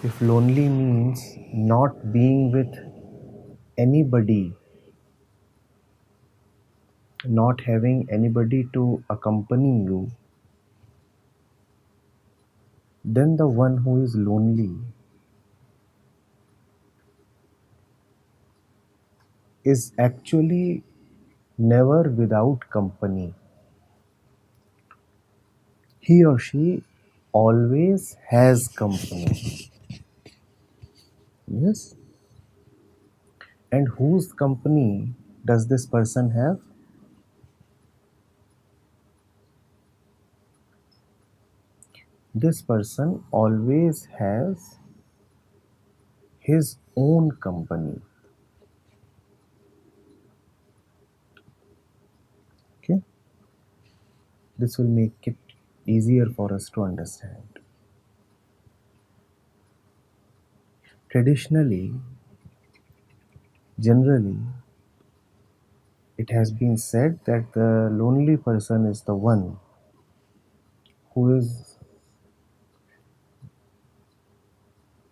If lonely means not being with anybody, not having anybody to accompany you, then the one who is lonely is actually never without company. He or she always has company. Yes. And whose company does this person have? This person always has his own company. Okay. This will make it easier for us to understand. Traditionally, generally, it has been said that the lonely person is the one who is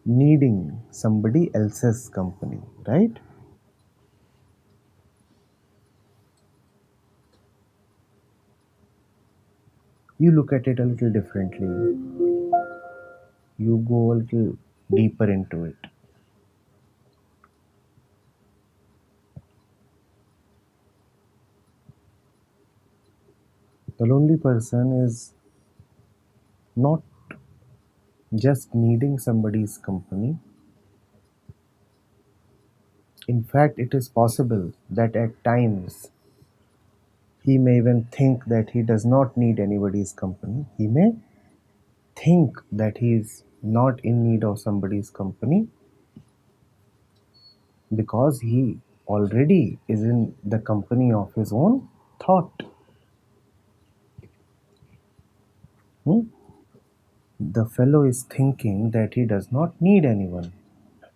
needing somebody else's company, right? You look at it a little differently. You go a little deeper into it. The lonely person is not just needing somebody's company. In fact, it is possible that at times he may even think that he does not need anybody's company. He may think that he is not in need of somebody's company because he already is in the company of his own thought. Hmm? The fellow is thinking that he does not need anyone.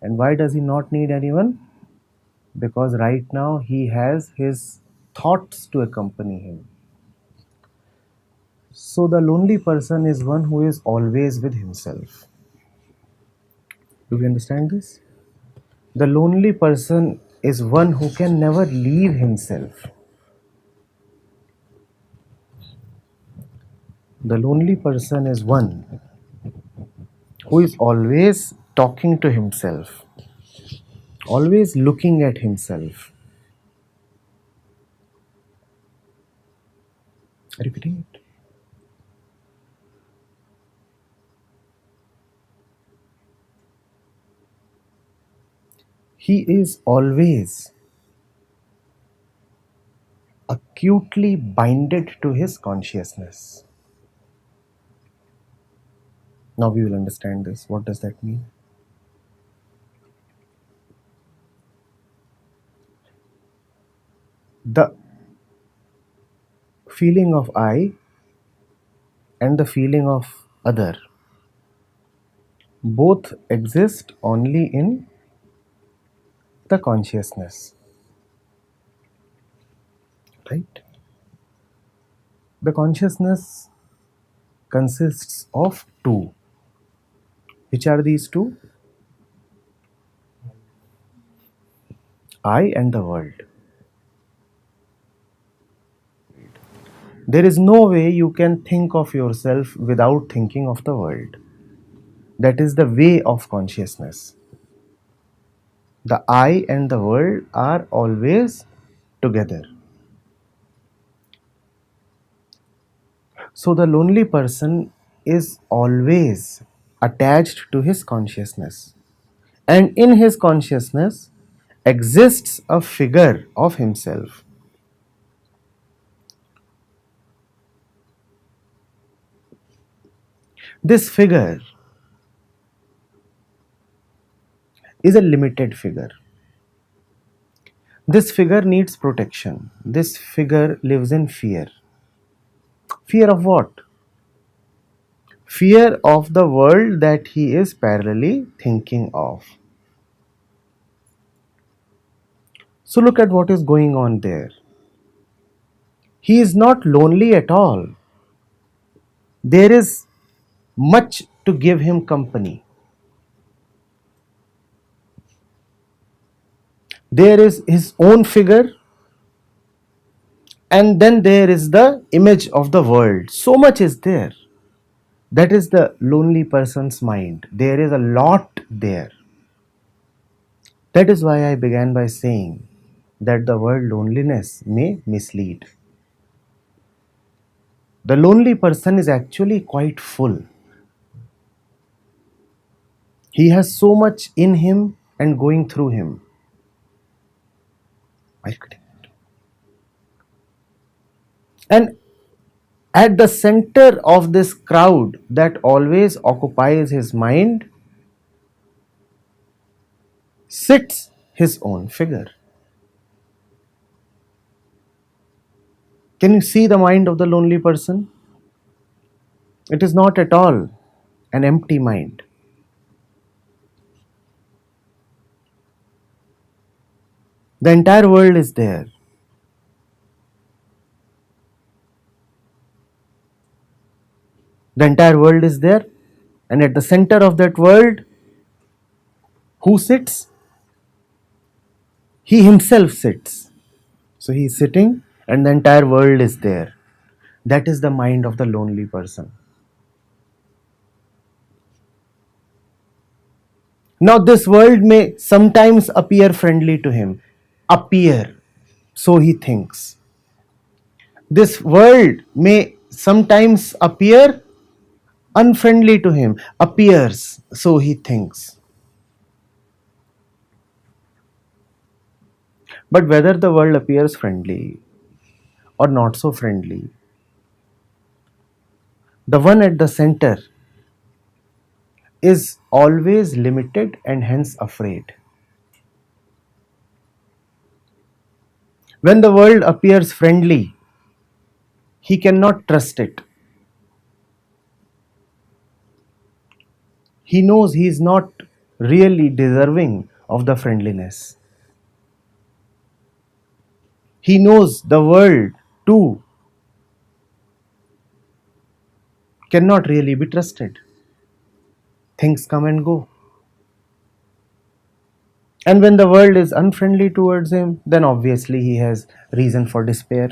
And why does he not need anyone? Because right now he has his thoughts to accompany him. So the lonely person is one who is always with himself. Do we understand this? The lonely person is one who can never leave himself. The lonely person is one who is always talking to himself, always looking at himself. Repeating it. He is always acutely binded to his consciousness. Now we will understand this. What does that mean? The feeling of I and the feeling of other both exist only in the consciousness, right? The consciousness consists of two. Which are these two? I and the world. There is no way you can think of yourself without thinking of the world. That is the way of consciousness. The I and the world are always together. So the lonely person is always attached to his consciousness. And in his consciousness exists a figure of himself. This figure is a limited figure. This figure needs protection. This figure lives in fear. Fear of what? Fear of the world that he is parallelly thinking of. So look at what is going on there. He is not lonely at all. There is much to give him company. There is his own figure, and then there is the image of the world. So much is there. That is the lonely person's mind. There is a lot there. That is why I began by saying that the word loneliness may mislead. The lonely person is actually quite full. He has so much in him and going through him. And at the center of this crowd that always occupies his mind sits his own figure. Can you see the mind of the lonely person? It is not at all an empty mind. The entire world is there. The entire world is there. And at the center of that world, who sits? He himself sits. So he is sitting and the entire world is there. That is the mind of the lonely person. Now, this world may sometimes appear friendly to him. Appear, so he thinks. This world may sometimes appear unfriendly to him. Appears, so he thinks. But whether the world appears friendly or not so friendly, the one at the center is always limited and hence afraid. When the world appears friendly, he cannot trust it. He knows he is not really deserving of the friendliness. He knows the world too cannot really be trusted. Things come and go. And when the world is unfriendly towards him, then obviously he has reason for despair.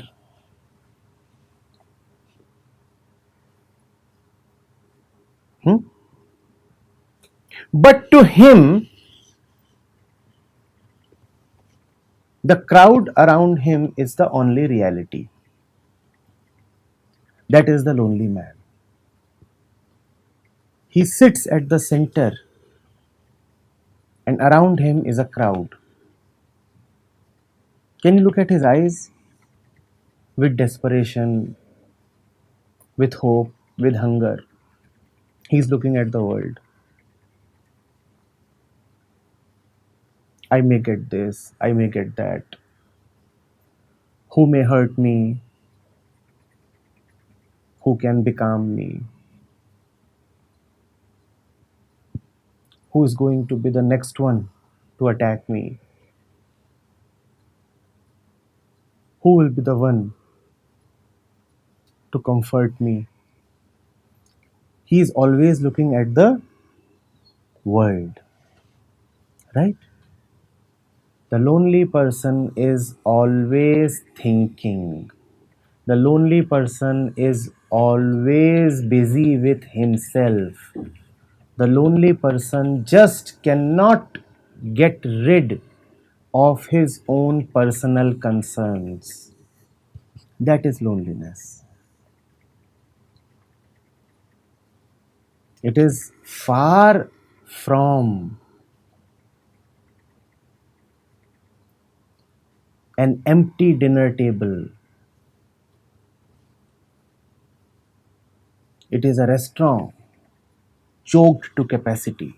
Hmm? But to him, the crowd around him is the only reality. That is the lonely man. He sits at the center, and around him is a crowd. Can you look at his eyes? With desperation, with hope, with hunger. He's looking at the world. I may get this, I may get that. Who may hurt me? Who can become me? Who is going to be the next one to attack me? Who will be the one to comfort me? He is always looking at the world, right? The lonely person is always thinking. The lonely person is always busy with himself. The lonely person just cannot get rid of his own personal concerns. That is loneliness. It is far from an empty dinner table. It is a restaurant choked to capacity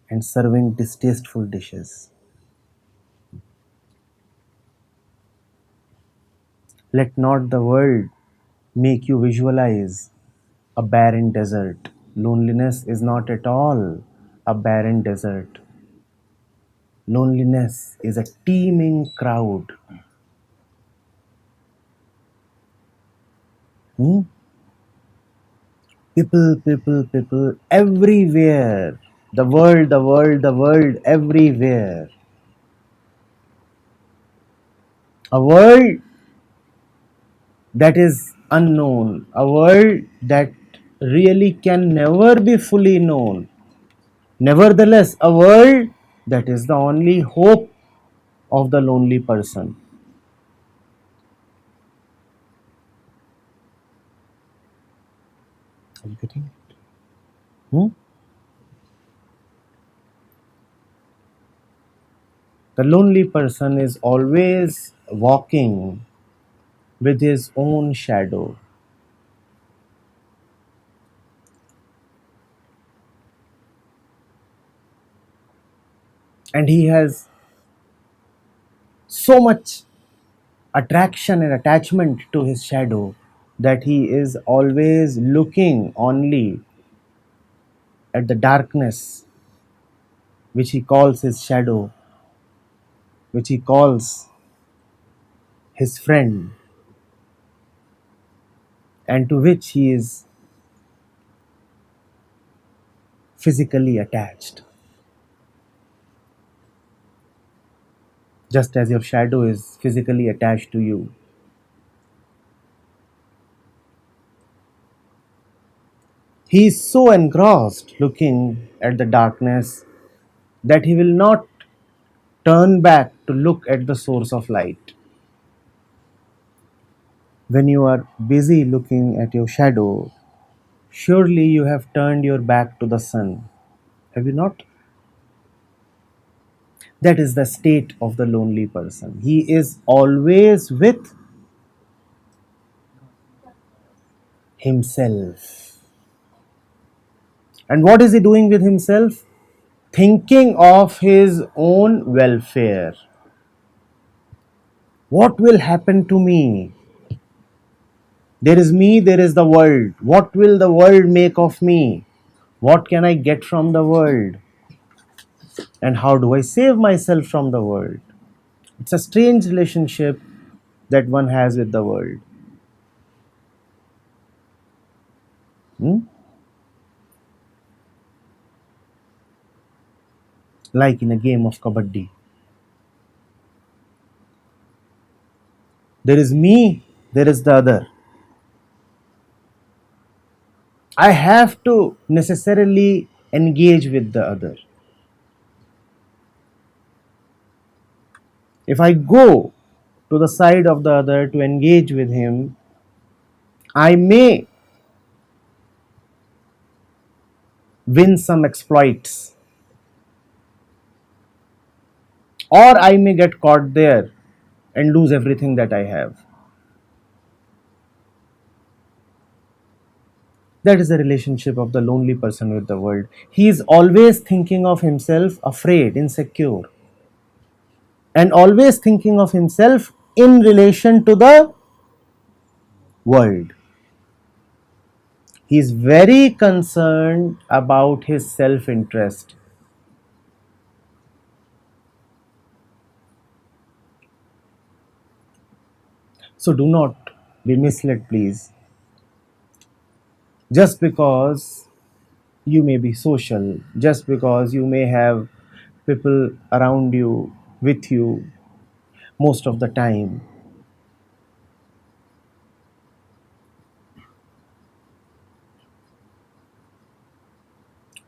and serving distasteful dishes. Let not the world make you visualize a barren desert. Loneliness is not at all a barren desert. Loneliness is a teeming crowd. Hmm? People everywhere. The world, the world, the world, everywhere. A world that is unknown, a world that really can never be fully known. Nevertheless, a world that is the only hope of the lonely person. Are you getting it? Hmm? The lonely person is always walking with his own shadow, and he has so much attraction and attachment to his shadow that he is always looking only at the darkness which he calls his shadow, which he calls his friend, and to which he is physically attached, just as your shadow is physically attached to you. He is so engrossed looking at the darkness that he will not turn back to look at the source of light. When you are busy looking at your shadow, surely you have turned your back to the sun. Have you not? That is the state of the lonely person. He is always with himself. And what is he doing with himself? Thinking of his own welfare. What will happen to me? There is me, there is the world. What will the world make of me? What can I get from the world? And how do I save myself from the world? It's a strange relationship that one has with the world. Hmm? Like in a game of kabaddi. There is me, there is the other. I have to necessarily engage with the other. If I go to the side of the other to engage with him, I may win some exploits, or I may get caught there and lose everything that I have. That is the relationship of the lonely person with the world. He is always thinking of himself afraid, insecure, and always thinking of himself in relation to the world. He is very concerned about his self interest. So do not be misled, please. Just because you may be social, just because you may have people around you, with you most of the time,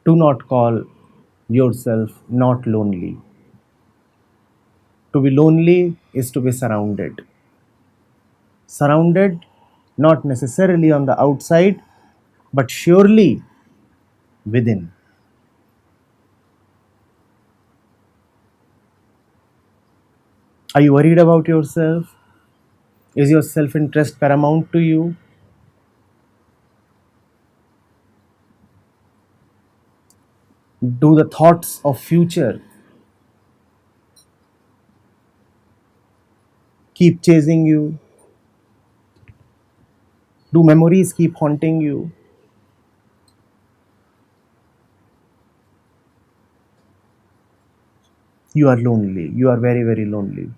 do not call yourself not lonely. To be lonely is to be surrounded. Surrounded, not necessarily on the outside, but surely within. Are you worried about yourself? Is your self interest paramount to you? Do the thoughts of future keep chasing you? Do memories keep haunting you? You are lonely. You are very, very lonely.